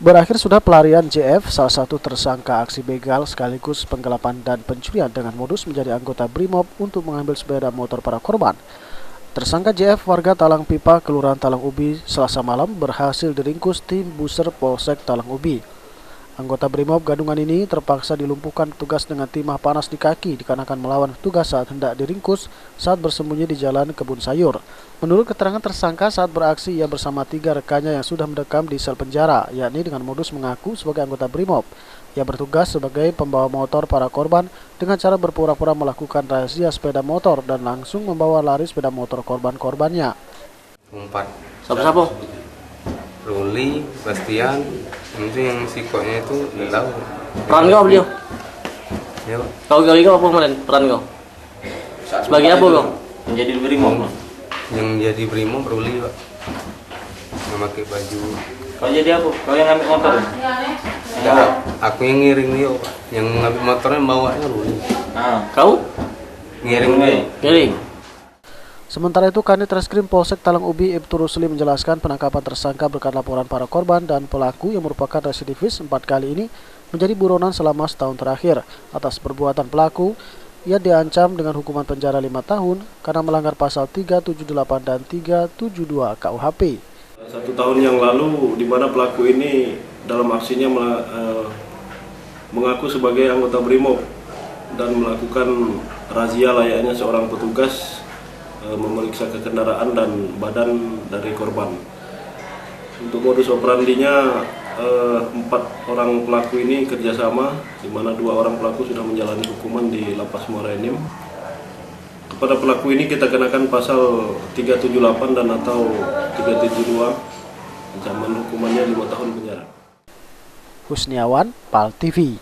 Berakhir sudah pelarian JF, salah satu tersangka aksi begal sekaligus penggelapan dan pencurian dengan modus menjadi anggota BRIMOB untuk mengambil sepeda motor para korban. Tersangka JF warga Talang Pipa, Kelurahan Talang Ubi, Selasa malam berhasil diringkus tim Buser Polsek Talang Ubi. Anggota BRIMOB gadungan ini terpaksa dilumpuhkan petugas dengan timah panas di kaki dikarenakan melawan petugas saat hendak diringkus saat bersembunyi di jalan kebun sayur. Menurut keterangan tersangka, saat beraksi ia bersama 3 rekannya yang sudah mendekam di sel penjara, yakni dengan modus mengaku sebagai anggota BRIMOB. Ia bertugas sebagai pembawa motor para korban dengan cara berpura-pura melakukan razia sepeda motor dan langsung membawa lari sepeda motor korban-korbannya. 4. Siapa? Ruli, Bastian, itu yang sikoknya itu Lelau. Peran kau beliau? Ya, Pak. Kau apa kemarin? Peran kau? Sebagai apa kau? Menjadi BRIMOB. Yang jadi BRIMOB Ruli, Pak. Memakai baju. Kau jadi apa? Kau yang ambil motor? Ya, aku yang ngiring dia, Pak. Yang ngambil motornya bawanya Ruli. Nah, kau? Ngiring dia. Ngiring. Sementara itu, Kanit Reskrim Polsek Talang Ubi Ibtu Rusli menjelaskan penangkapan tersangka berkat laporan para korban dan pelaku yang merupakan residivis 4 kali ini menjadi buronan selama setahun terakhir. Atas perbuatan pelaku, ia diancam dengan hukuman penjara 5 tahun karena melanggar pasal 378 dan 372 KUHP. 1 tahun yang lalu, di mana pelaku ini dalam aksinya mengaku sebagai anggota BRIMOB dan melakukan razia layaknya seorang petugas, memeriksa kendaraan dan badan dari korban. Untuk modus operandinya, 4 orang pelaku ini kerjasama, di mana 2 orang pelaku sudah menjalani hukuman di Lapas Muara Enim. Kepada pelaku ini kita kenakan pasal 378 dan atau 372, ancaman hukumannya 5 tahun penjara. Husniawan, PAL TV.